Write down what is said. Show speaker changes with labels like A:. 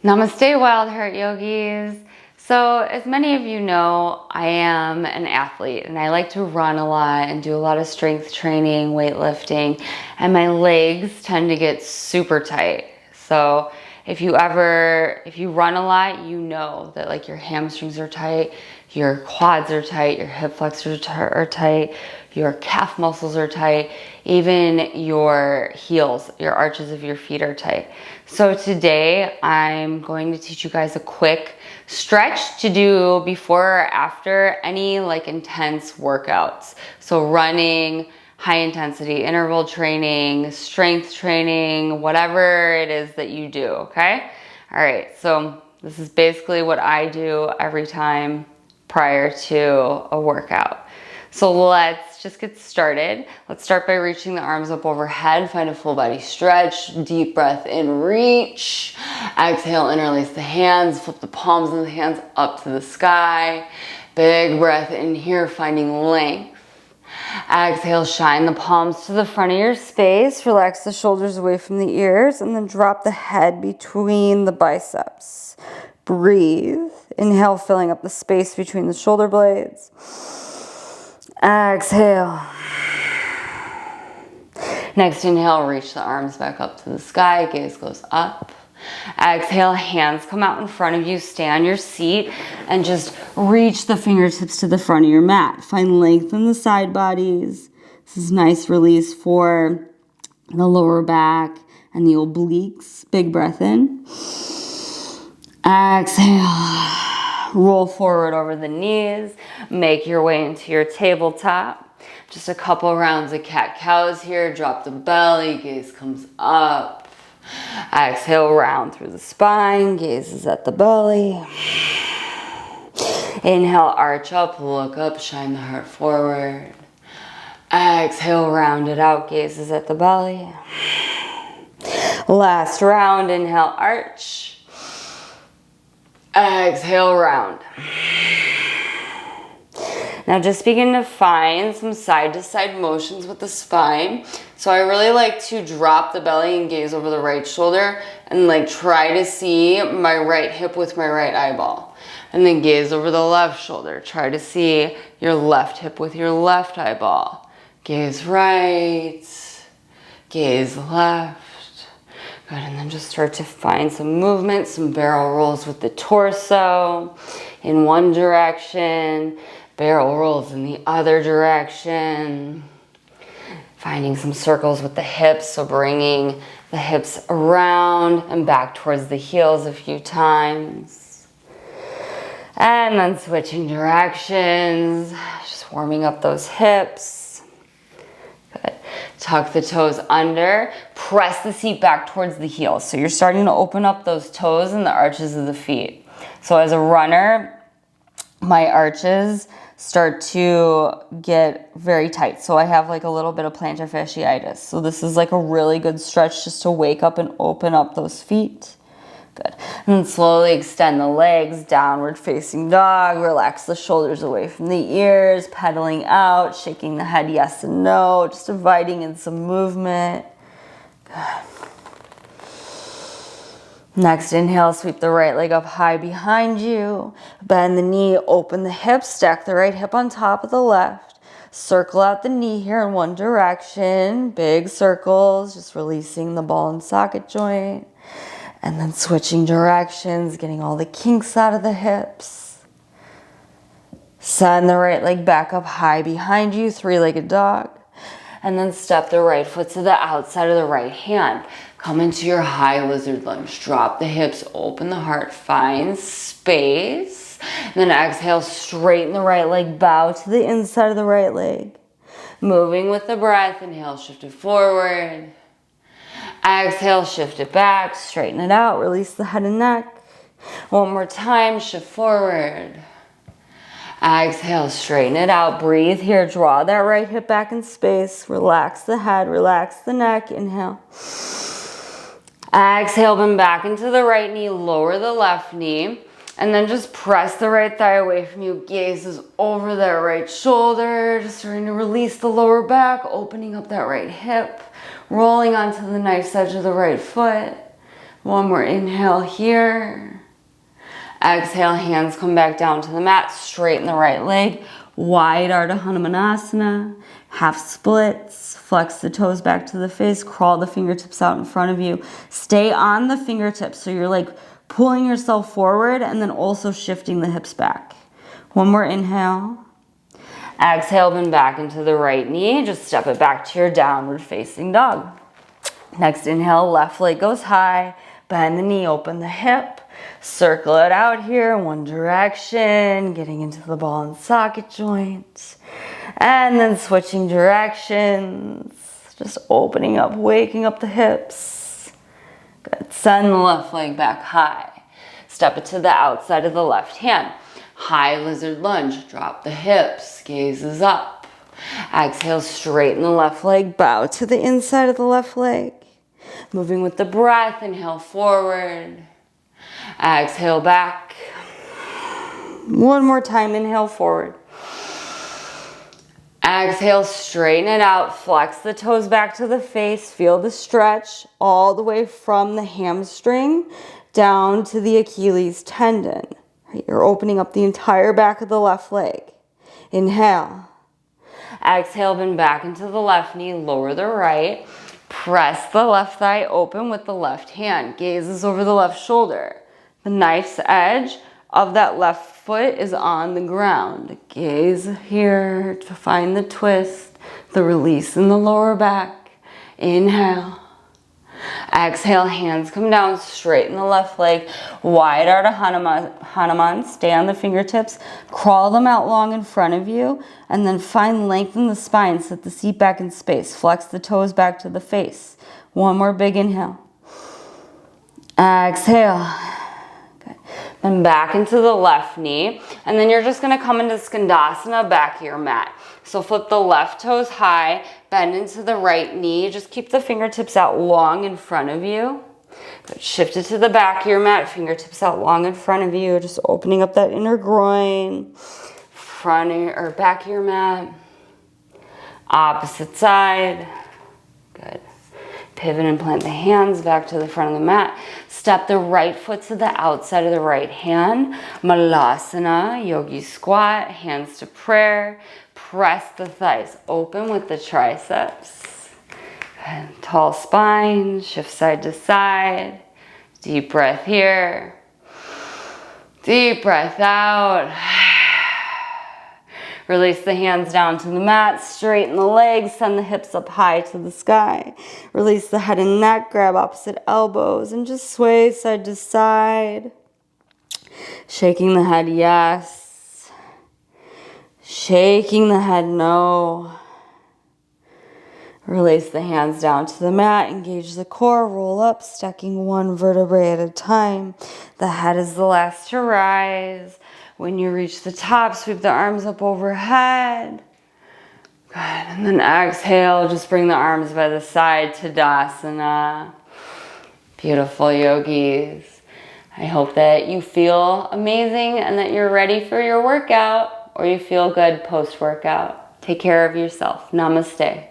A: Namaste, Wild Heart Yogis. So as many of you know, I am an athlete and I like to run a lot and do a lot of strength training, weightlifting, and my legs tend to get super tight. So if you run a lot, you know that like your hamstrings are tight, your quads are tight, your hip flexors are tight, your calf muscles are tight, even your heels, your arches of your feet are tight. So today I'm going to teach you guys a quick stretch to do before or after any like intense workouts. So running, high intensity interval training, strength training, whatever it is that you do, okay? All right, so this is basically what I do every time prior to a workout. So let's just get started. Let's start by reaching the arms up overhead. Find a full body stretch. Deep breath in, reach. Exhale, interlace the hands. Flip the palms of the hands up to the sky. Big breath in here, finding length. Exhale, shine the palms to the front of your space. Relax the shoulders away from the ears and then drop the head between the biceps. Breathe. Inhale, filling up the space between the shoulder blades. Exhale. Next inhale, reach the arms back up to the sky, gaze goes up. Exhale, hands come out in front of you, stay on your seat, and just reach the fingertips to the front of your mat. Find length in the side bodies. This is nice release for the lower back and the obliques. Big breath in. Exhale. Roll forward over the knees. Make your way into your tabletop. Just a couple rounds of cat-cows here. Drop the belly. Gaze comes up. Exhale, round through the spine. Gaze is at the belly. Inhale, arch up, look up, shine the heart forward. Exhale, round it out. Gaze is at the belly. Last round. Inhale, arch. Exhale, round. Now just begin to find some side-to-side motions with the spine. So I really like to drop the belly and gaze over the right shoulder and like try to see my right hip with my right eyeball. And then gaze over the left shoulder. Try to see your left hip with your left eyeball. Gaze right, gaze left. Good, and then just start to find some movement, some barrel rolls with the torso in one direction, barrel rolls in the other direction. Finding some circles with the hips, so bringing the hips around and back towards the heels a few times. And then switching directions, just warming up those hips. Good. Tuck the toes under, press the seat back towards the heels. So you're starting to open up those toes and the arches of the feet. So as a runner, my arches start to get very tight. So I have like a little bit of plantar fasciitis. So this is like a really good stretch just to wake up and open up those feet. Good. And then slowly extend the legs, downward facing dog. Relax the shoulders away from the ears, pedaling out, shaking the head yes and no, just inviting in some movement. Good. Next inhale, sweep the right leg up high behind you. Bend the knee, open the hips, stack the right hip on top of the left. Circle out the knee here in one direction. Big circles, just releasing the ball and socket joint. And then switching directions, getting all the kinks out of the hips. Send the right leg back up high behind you, three-legged dog. And then step the right foot to the outside of the right hand. Come into your high lizard lunge. Drop the hips, open the heart, find space. And then exhale, straighten the right leg, bow to the inside of the right leg. Moving with the breath, inhale, shift it forward. Exhale, shift it back, straighten it out, release the head and neck. One more time, shift forward. Exhale, straighten it out, breathe here, draw that right hip back in space, relax the head, relax the neck, inhale. Exhale, bend back into the right knee, lower the left knee, and then just press the right thigh away from you, gaze is over that right shoulder, just starting to release the lower back, opening up that right hip. Rolling onto the nice edge of the right foot. One more inhale here. Exhale, hands come back down to the mat, straighten the right leg, wide Ardha Hanumanasana, half splits, flex the toes back to the face, crawl the fingertips out in front of you. Stay on the fingertips, so you're like pulling yourself forward and then also shifting the hips back. One more inhale. Exhale, bend back into the right knee, just step it back to your downward facing dog. Next inhale, left leg goes high, bend the knee, open the hip, circle it out here in one direction, getting into the ball and socket joint, and then switching directions, just opening up, waking up the hips. Good. Send the left leg back high. Step it to the outside of the left hand. High lizard lunge, drop the hips, gazes up. Exhale, straighten the left leg, bow to the inside of the left leg. Moving with the breath, inhale forward. Exhale back. One more time, inhale forward. Exhale, straighten it out, flex the toes back to the face, feel the stretch all the way from the hamstring down to the Achilles tendon. You're opening up the entire back of the left leg. Inhale. Exhale, bend back into the left knee, lower the right. Press the left thigh open with the left hand. Gazes over the left shoulder. The knife's edge of that left foot is on the ground. Gaze here to find the twist, the release in the lower back. Inhale. Exhale, hands come down, straighten the left leg, wide Ardha Hanuman, stay on the fingertips, crawl them out long in front of you, and then find length in the spine, set the seat back in space, flex the toes back to the face. One more big inhale. Exhale. Good. Then back into the left knee, and then you're just gonna come into Skandasana, back of your mat. So flip the left toes high, bend into the right knee. Just keep the fingertips out long in front of you. Good. Shift it to the back of your mat, fingertips out long in front of you. Just opening up that inner groin. Front or back of your mat. Opposite side. Good. Pivot and plant the hands back to the front of the mat. Step the right foot to the outside of the right hand. Malasana, yogi squat, hands to prayer. Press the thighs open with the triceps. And tall spine, shift side to side. Deep breath here. Deep breath out. Release the hands down to the mat, straighten the legs, send the hips up high to the sky. Release the head and neck, grab opposite elbows, and just sway side to side. Shaking the head, yes. Shaking the head, no. Release the hands down to the mat, engage the core, roll up, stacking one vertebrae at a time. The head is the last to rise. When you reach the top, sweep the arms up overhead. Good, and then exhale, just bring the arms by the side, Tadasana. Beautiful, yogis. I hope that you feel amazing and that you're ready for your workout, or you feel good post-workout. Take care of yourself. Namaste.